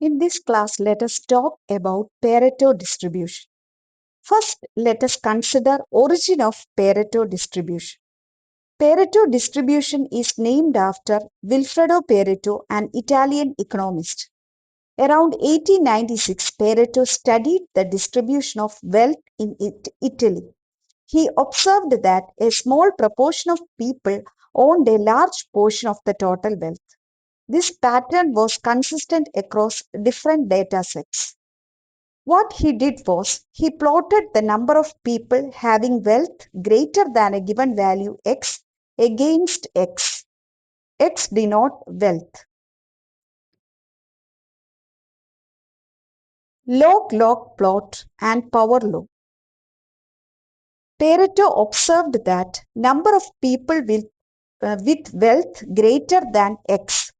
In this class, let us talk about Pareto distribution. First, let us consider origin of Pareto distribution. Pareto distribution is named after Vilfredo Pareto, an Italian economist. Around 1896, Pareto studied the distribution of wealth in Italy. He observed that a small proportion of people owned a large portion of the total wealth. This pattern was consistent across different data sets. What he did was he plotted the number of people having wealth greater than a given value x against x. X denote wealth. Log-log plot and power law. Pareto observed that number of people with wealth greater than x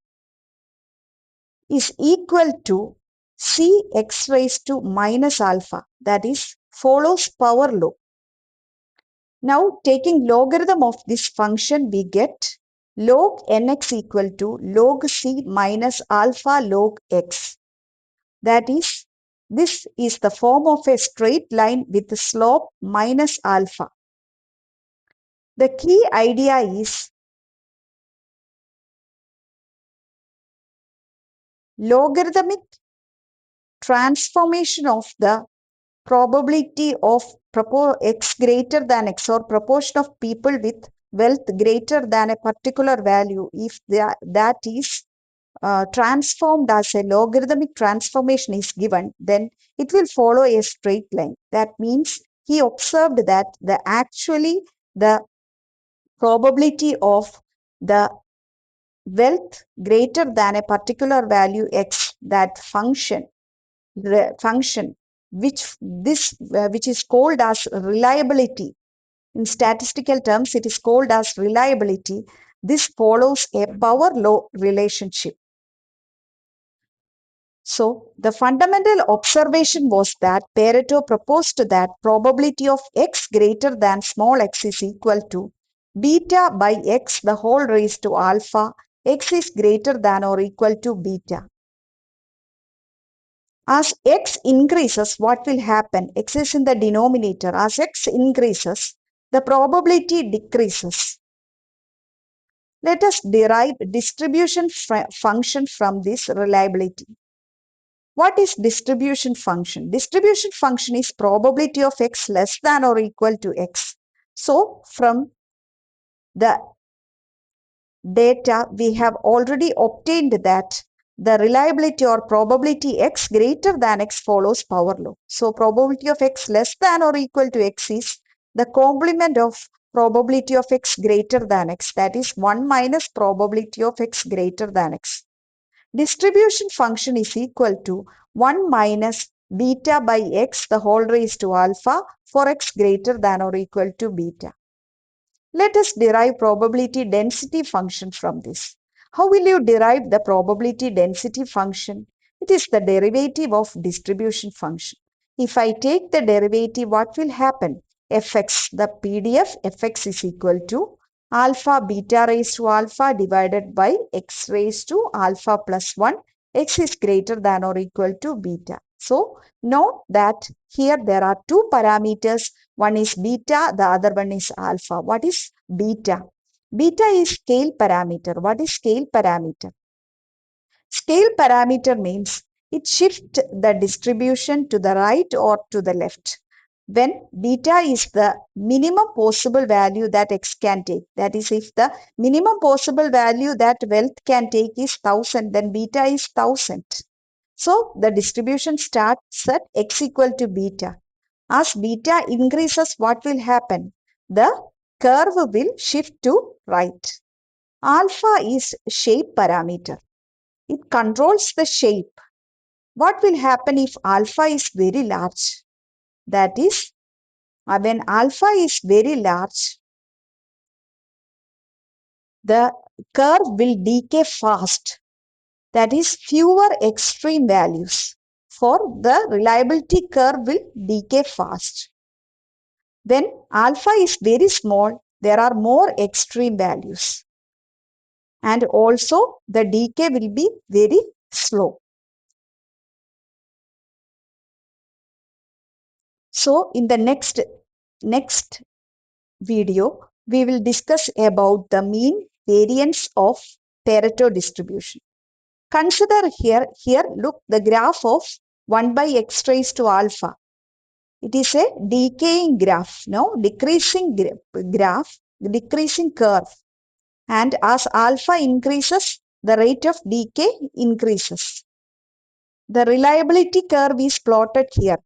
is equal to cx raised to minus alpha, that is follows power law. Now taking logarithm of this function, we get log nx equal to log c minus alpha log x. That is, this is the form of a straight line with the slope minus alpha. The key idea is logarithmic transformation of the probability of x greater than x or proportion of people with wealth greater than a particular value, if that is transformed as a logarithmic transformation is given, then it will follow a straight line. That means he observed that the probability of the wealth greater than a particular value x, that function which is called as reliability. In statistical terms, it is called as reliability. This follows a power law relationship. So, the fundamental observation was that Pareto proposed that probability of x greater than small x is equal to beta by x the whole raised to alpha, x is greater than or equal to beta. As x increases, what will happen? X is in the denominator. As x increases, the probability decreases. Let us derive distribution function from this reliability. What is distribution function? Distribution function is probability of x less than or equal to x. So, from the data, we have already obtained that the reliability or probability x greater than x follows power law. So, probability of x less than or equal to x is the complement of probability of x greater than x, that is 1 minus probability of x greater than x. Distribution function is equal to 1 minus beta by x the whole raised to alpha for x greater than or equal to beta. Let us derive probability density function from this. How will you derive the probability density function? It is the derivative of distribution function. If I take the derivative, what will happen? Fx, the PDF fx is equal to alpha beta raised to alpha divided by x raised to alpha plus 1. X is greater than or equal to beta. So, note that here there are two parameters. One is beta, the other one is alpha. What is beta? Beta is scale parameter. What is scale parameter? Scale parameter means it shifts the distribution to the right or to the left. When beta is the minimum possible value that x can take, that is, if the minimum possible value that wealth can take is 1000, then beta is 1000. So, the distribution starts at x equal to beta. As beta increases, what will happen? The curve will shift to right. Alpha is shape parameter. It controls the shape. What will happen if alpha is very large? That is, when alpha is very large, the curve will decay fast. That is, fewer extreme values. For the reliability curve will decay fast. When alpha is very small, there are more extreme values. And also the decay will be very slow. So in the next video, we will discuss about the mean variance of Pareto distribution. Consider here look the graph of 1 by x raised to alpha. It is a decaying graph, no, decreasing graph, decreasing curve. And as alpha increases, the rate of decay increases. The reliability curve is plotted here.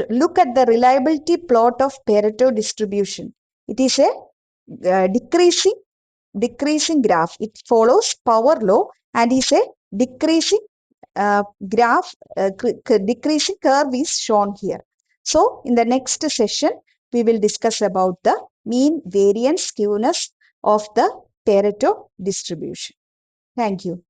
Look at the reliability plot of Pareto distribution. It is a decreasing graph. It follows power law and is a decreasing graph, decreasing curve is shown here. So in the next session, we will discuss about the mean variance skewness of the Pareto distribution. Thank you.